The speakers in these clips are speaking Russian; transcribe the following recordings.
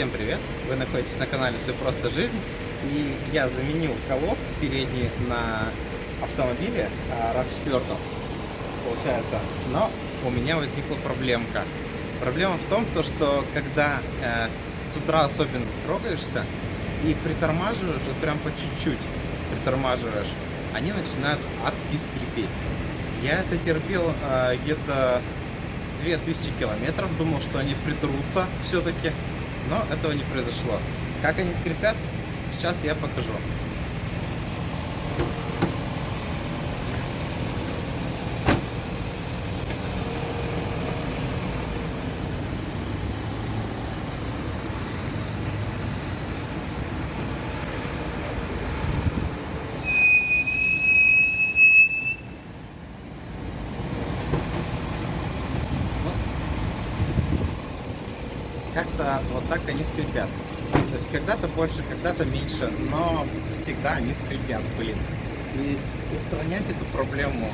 Всем привет! Вы находитесь на канале Все просто жизнь. И я заменил колодки передние на автомобиле RAV4, получается. Но у меня возникла проблемка. Проблема в том, что когда с утра особенно трогаешься и притормаживаешь, вот прям по чуть-чуть притормаживаешь, они начинают адски скрипеть. Я это терпел где-то 2000 километров, думал, что они притрутся все-таки, но этого не произошло. Как они скрипят, сейчас я покажу. Как-то вот так они скрипят. То есть когда-то больше, когда-то меньше, но всегда они скрипят, блин. И устранять эту проблему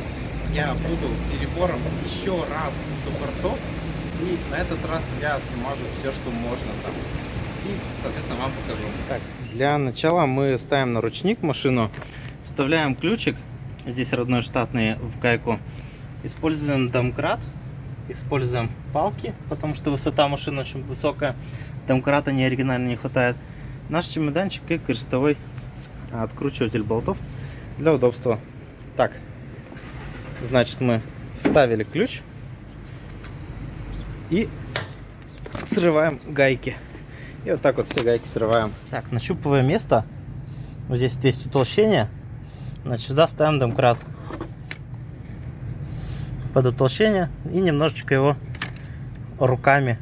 я буду перебором еще раз суппортов. И на этот раз я смажу все, что можно там. И, соответственно, вам покажу. Так, для начала мы ставим на ручник машину, вставляем ключик, здесь родной штатный в гайку, используем домкрат. Используем палки, потому что высота машины очень высокая. Домкрата не оригинально не хватает. Наш чемоданчик и крестовой откручиватель болтов для удобства. Так, значит, мы вставили ключ и срываем гайки. И вот так вот все гайки срываем. Так, нащупываем место. Вот здесь есть утолщение. Значит, сюда ставим домкрат под утолщение и немножечко его руками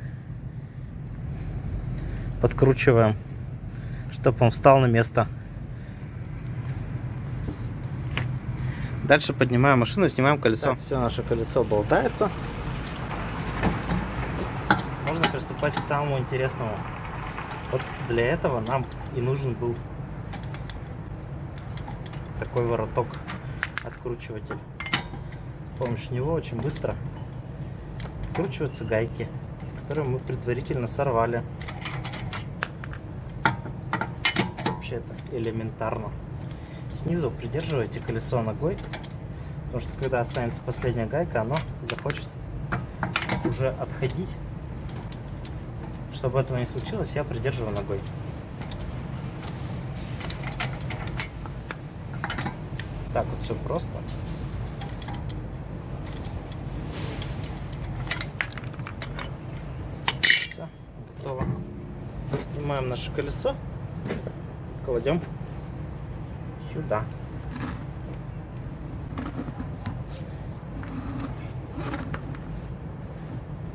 подкручиваем, чтобы он встал на место. Дальше поднимаем машину, снимаем колесо. Все, наше колесо болтается. Можно приступать к самому интересному. Вот для этого нам и нужен был такой вороток, откручиватель. С помощью него очень быстро откручиваются гайки, которые мы предварительно сорвали. Вообще это элементарно. Снизу придерживайте колесо ногой, потому что когда останется последняя гайка, оно захочет уже отходить. Чтобы этого не случилось, я придерживаю ногой. Так вот все просто. Готово. Снимаем наше колесо, кладем сюда.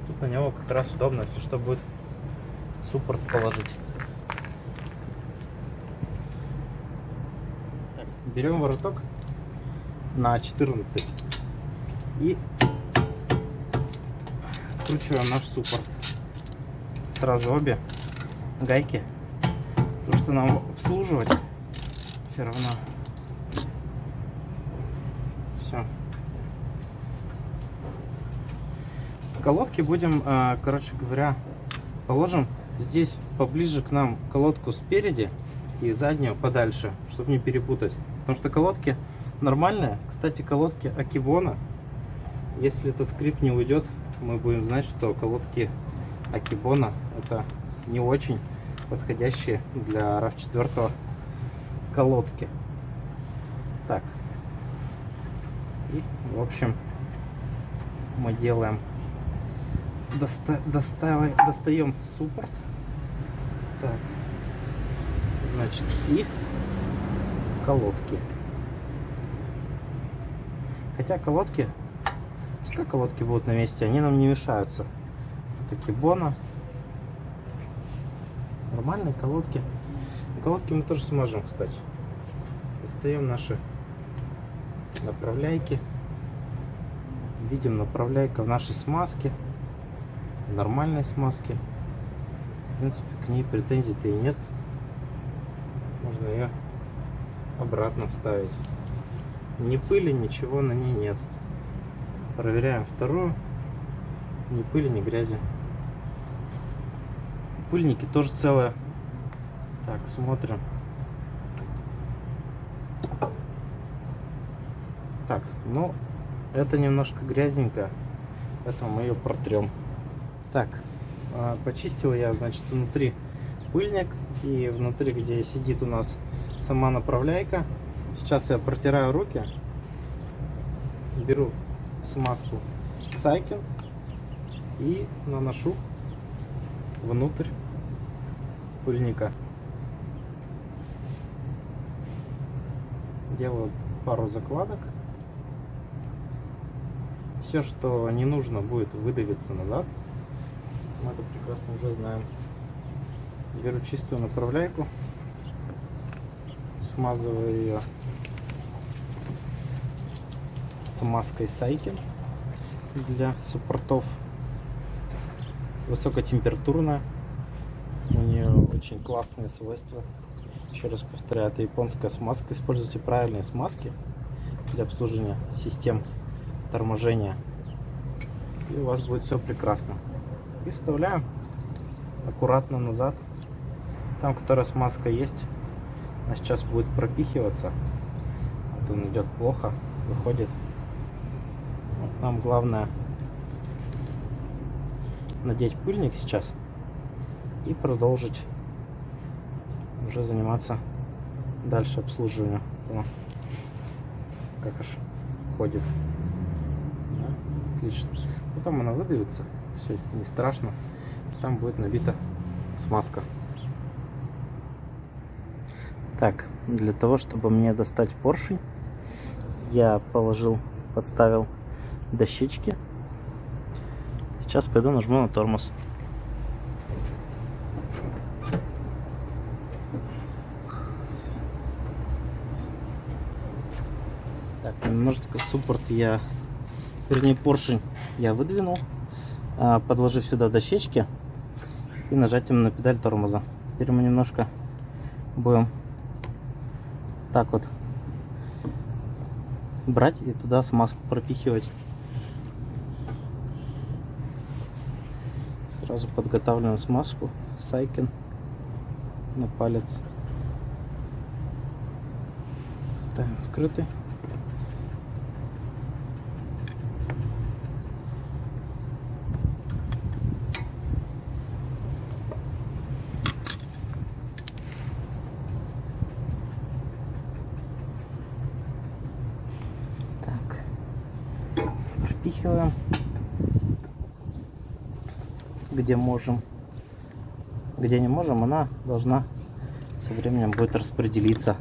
Тут на него как раз удобно, если что, будет суппорт положить. Так, берем вороток на 14 и откручиваем наш суппорт. Сразу обе гайки, потому что нам обслуживать все равно. Все. Колодки будем, короче говоря, положим здесь поближе к нам колодку спереди и заднюю подальше, чтобы не перепутать. Потому что колодки нормальные. Кстати, колодки Акибона, если этот скрип не уйдет, мы будем знать, что колодки Акибона это не очень подходящие для RAV4 колодки. Так, и в общем мы делаем, достаем суппорт. Так, значит, и колодки. Хотя колодки, пускай колодки будут на месте, они нам не мешаются. Акибона. Нормальные колодки. Колодки мы тоже сможем, кстати. Достаем наши направляйки. Видим, направляйка в нашей смазке. В нормальной смазке. В принципе, к ней претензий-то и нет. Можно ее обратно вставить. Ни пыли, ничего на ней нет. Проверяем вторую. Ни пыли, ни грязи. пыльники тоже целые. Так, смотрим. Так, ну, это немножко грязненько, поэтому мы ее протрем. Так, почистил я, значит, внутри пыльник и внутри, где сидит у нас сама направляйка. Сейчас я протираю руки, беру смазку Сайкин и наношу внутрь пыльника. Делаю пару закладок. Все, что не нужно, будет выдавиться назад. Мы это прекрасно уже знаем. Беру чистую направляйку, смазываю ее смазкой Сайкин для суппортов. Высокотемпературная, у нее очень классные свойства. Еще раз повторяю, это японская смазка. Используйте правильные смазки для обслуживания систем торможения, и у вас будет все прекрасно. И вставляем аккуратно назад. Там, которая смазка есть, она сейчас будет пропихиваться. Вот он идет плохо, выходит. Вот нам главное надеть пыльник сейчас и продолжить уже заниматься дальше обслуживанием. О, как аж ходит. Да? Отлично. Потом она выдавится, все не страшно. Там будет набита смазка. Так, для того, чтобы мне достать поршень, я подставил дощечки. Сейчас пойду нажму на тормоз. Так, немножечко суппорт поршень я выдвинул, подложив сюда дощечки и нажатием на педаль тормоза. Теперь мы немножко будем так вот брать и туда смазку пропихивать. Сразу подготавливаем смазку Сайкин на палец. Ставим открытый. Пропихиваем где можем. Где не можем, она должна со временем будет распределиться,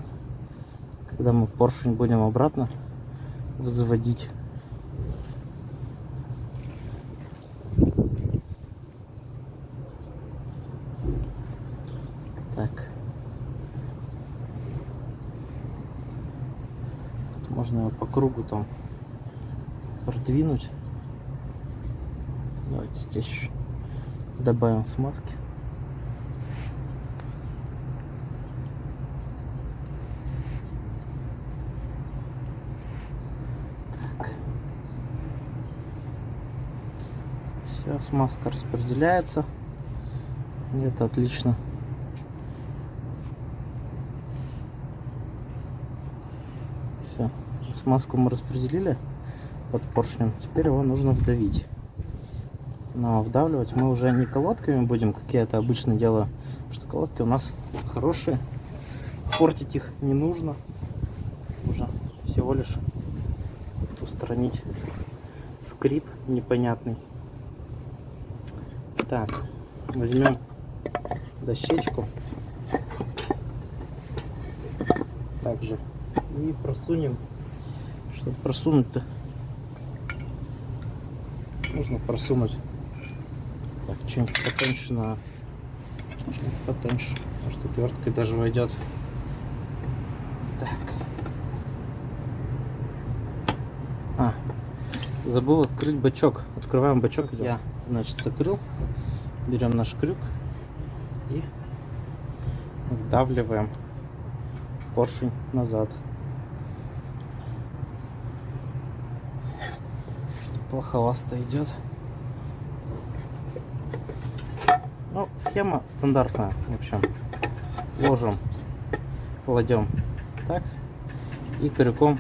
когда мы поршень будем обратно взводить. Так, тут можно его по кругу там продвинуть. Давайте здесь добавим смазки. Так. Все, смазка распределяется. И это отлично. Все, смазку мы распределили под поршнем. Теперь его нужно вдавить. Но вдавливать мы уже не колодками будем, как я это обычно делаю, потому что колодки у нас хорошие, портить их не нужно, уже всего лишь устранить скрип непонятный. Так, возьмем дощечку также и просунем. Чтобы просунуть-то, нужно просунуть так что-нибудь потоньше, что-нибудь потоньше, может отверткой даже войдет. Так, забыл открыть бачок. Открываем бачок. Я, значит, закрыл. Берем наш крюк и вдавливаем поршень назад. Плоховато идет. Ну, Схема стандартная, в общем. Ложим, кладем так и крюком,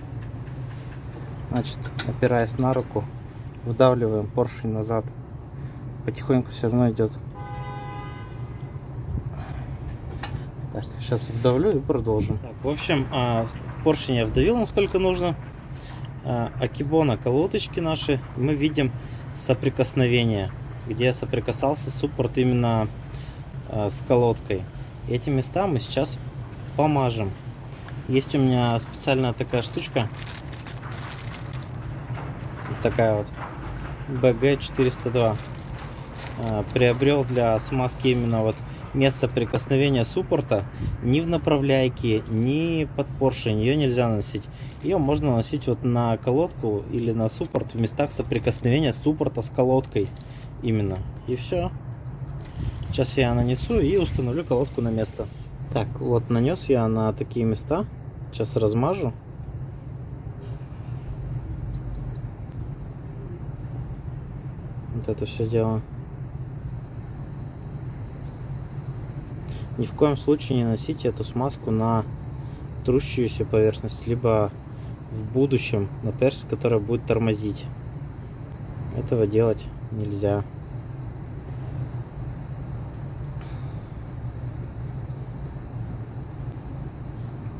значит, опираясь на руку, вдавливаем поршень назад. Потихоньку все равно идет. Так, сейчас вдавлю и продолжим. Так, в общем, поршень я вдавил насколько нужно. Акибона колодочки наши мы видим соприкосновение, где соприкасался суппорт именно с колодкой. Эти места мы сейчас помажем. Есть у меня специальная такая штучка, вот такая вот BG402. Приобрел для смазки именно вот место соприкосновения суппорта. Ни в направляйке, ни под поршень ее нельзя наносить. Ее можно наносить вот на колодку или на суппорт в местах соприкосновения суппорта с колодкой именно. И все. Сейчас я нанесу и установлю колодку на место. Так, вот нанес я на такие места. Сейчас размажу. Вот это все дело. Ни в коем случае не носите эту смазку на трущуюся поверхность, либо в будущем на перс, которая будет тормозить. Этого делать нельзя.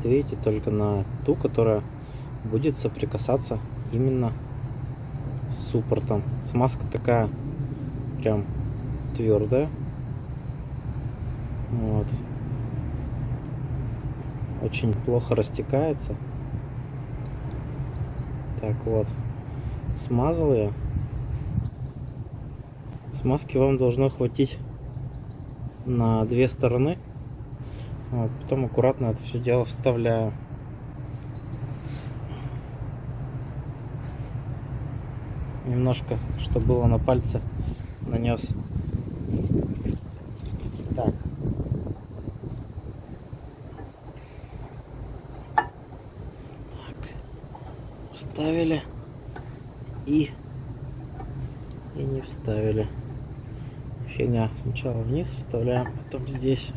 Видите, только на ту, которая будет соприкасаться именно с суппортом. Смазка такая прям твердая. Вот. Очень плохо растекается. Так вот, смазал я. Смазки вам должно хватить на 2 стороны. Вот, потом аккуратно это все дело вставляю. Немножко, что было на пальце, нанес. Так. Вставили и не вставили. Фигня. Сначала вниз вставляем, потом здесь.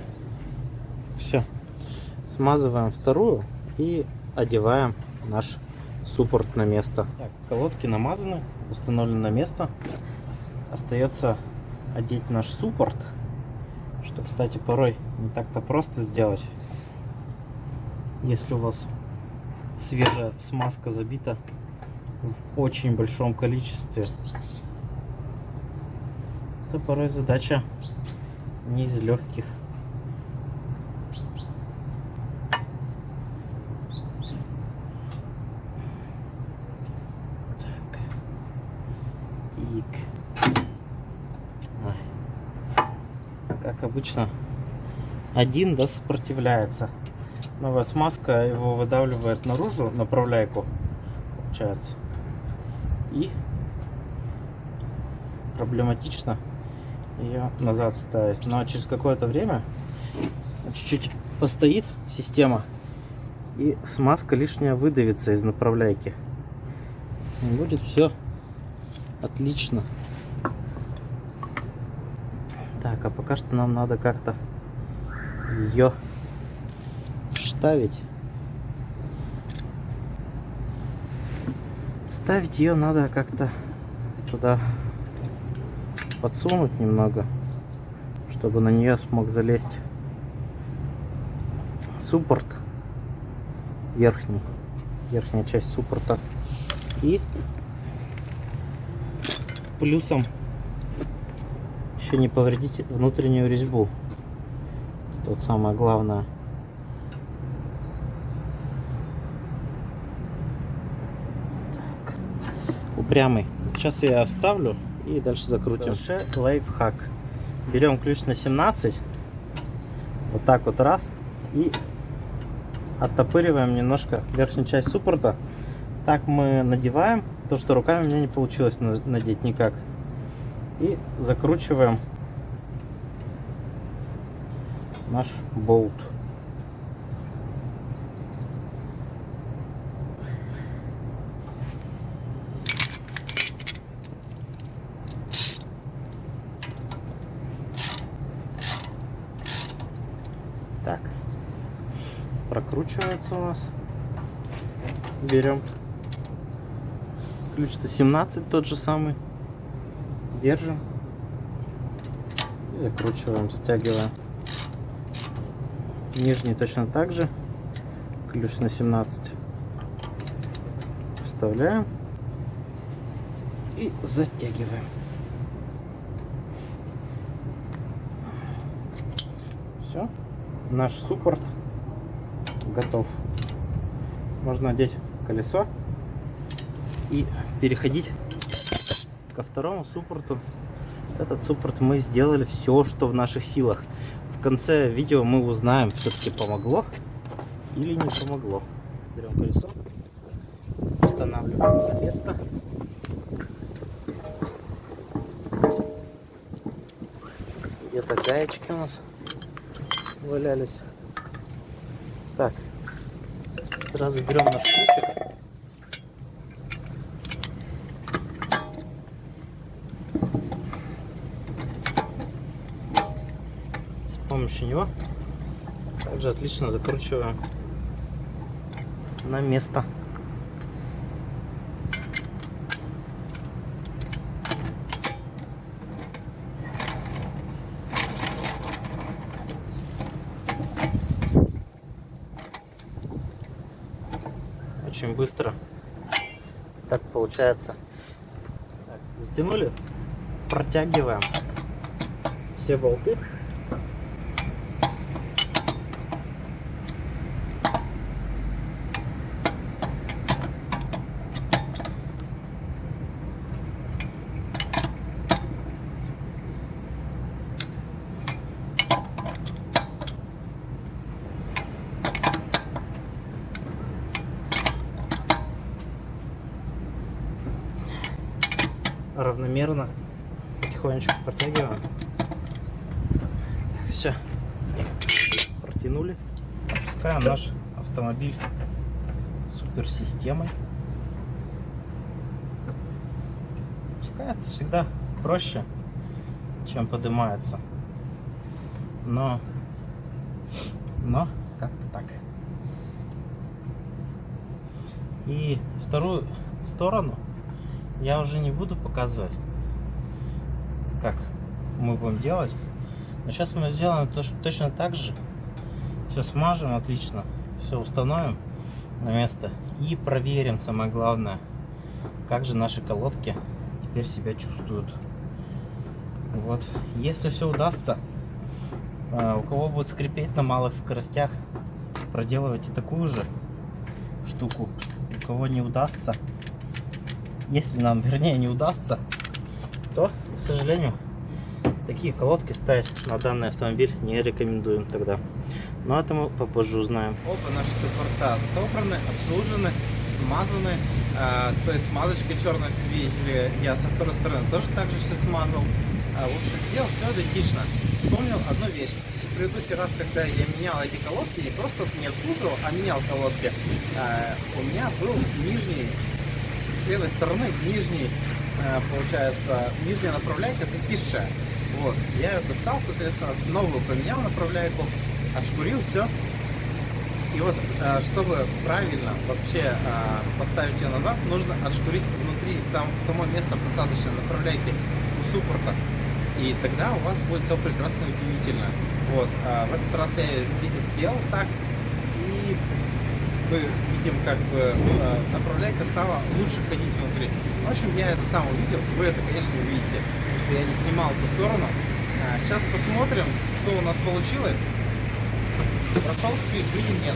Все. Смазываем вторую и одеваем наш суппорт на место. Так, колодки намазаны, установлены на место. Остается одеть наш суппорт, что, кстати, порой не так-то просто сделать. Если у вас свежая смазка забита в очень большом количестве, это порой задача не из легких. Как обычно, один, да, сопротивляется. Новая смазка его выдавливает наружу, направляйку, получается. И проблематично ее назад вставить. Но через какое-то время чуть-чуть постоит система, и смазка лишняя выдавится из направляйки. И будет все отлично. Так, а пока что нам надо как-то ее вставить. Вставить ее надо как-то туда подсунуть немного, чтобы на нее смог залезть суппорт верхняя часть суппорта. И плюсом еще не повредить внутреннюю резьбу. Тут самое главное. Так. Упрямый. Сейчас я вставлю и дальше закрутим. Дальше лайфхак. Берем ключ на 17. Вот так вот раз. И оттопыриваем немножко верхнюю часть суппорта. Так мы надеваем. То, что руками у меня не получилось надеть никак. И закручиваем наш болт. Так. Прокручивается у нас. Берем. Ключ-то 17 тот же самый. Держим. И закручиваем, затягиваем. Нижний точно так же. Ключ на 17. Вставляем. И затягиваем. Все. Наш суппорт готов. Можно одеть колесо и переходить ко второму суппорту. Этот суппорт мы сделали все, что в наших силах. В конце видео мы узнаем, все-таки помогло или не помогло. Берем колесо, устанавливаем на место. Где-то гаечки у нас валялись. Так, сразу берем наш ключик. С помощью него также отлично закручиваем на место. Очень быстро так получается. Так, затянули, протягиваем все болты. Равномерно, потихонечку протягиваем. Так, все, протянули. Запускаем наш автомобиль суперсистемой. Пускается всегда проще, чем поднимается, но как-то так. И вторую сторону я уже не буду показывать, как мы будем делать. Но сейчас мы сделаем точно так же. Все смажем отлично, все установим на место и проверим, самое главное, как же наши колодки теперь себя чувствуют. Вот, если все удастся, у кого будет скрипеть на малых скоростях, проделывайте такую же штуку. У кого не удастся, если нам, вернее, не удастся, то, к сожалению, такие колодки ставить на данный автомобиль не рекомендуем тогда. Но это мы попозже узнаем. Оба наши суппорта собраны, обслужены, смазаны. То есть смазочкой черной, видели, я со второй стороны тоже так же все смазал. В общем, сделал все идентично. Вспомнил одну вещь. В предыдущий раз, когда я менял эти колодки, не просто не обслуживал, а менял колодки, у меня был нижний, с левой стороны, нижний, получается, нижняя направляйка закисшая. Вот, я ее достал, соответственно, новую поменял направляйку, отшкурил все. И вот, чтобы правильно вообще поставить ее назад, нужно отшкурить внутри само место посадочной направляйки у суппорта. И тогда у вас будет все прекрасно и удивительно. Вот, в этот раз я ее сделал так. И мы видим, как бы направляйка стала лучше ходить внутри. В общем, я это сам увидел. Вы это, конечно, увидите, потому что я не снимал эту сторону. Сейчас посмотрим, что у нас получилось. Прошел скрип или нет.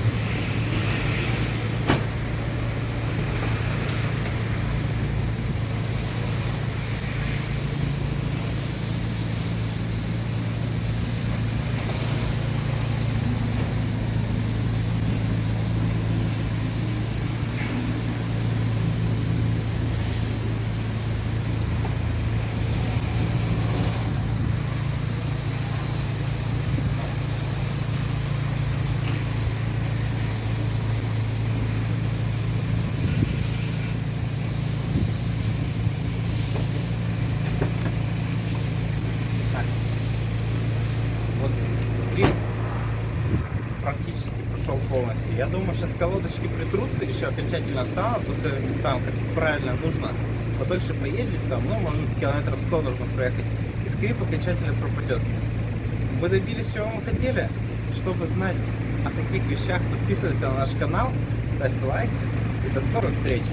полностью. Я думаю, сейчас колодочки притрутся, еще окончательно встанут по своим местам, как правильно нужно. Подольше поездить там, ну, может быть, километров 100 нужно проехать. И скрип окончательно пропадет. Вы добились, чего мы хотели? Чтобы знать о таких вещах, подписывайся на наш канал, ставь лайк и до скорых встреч!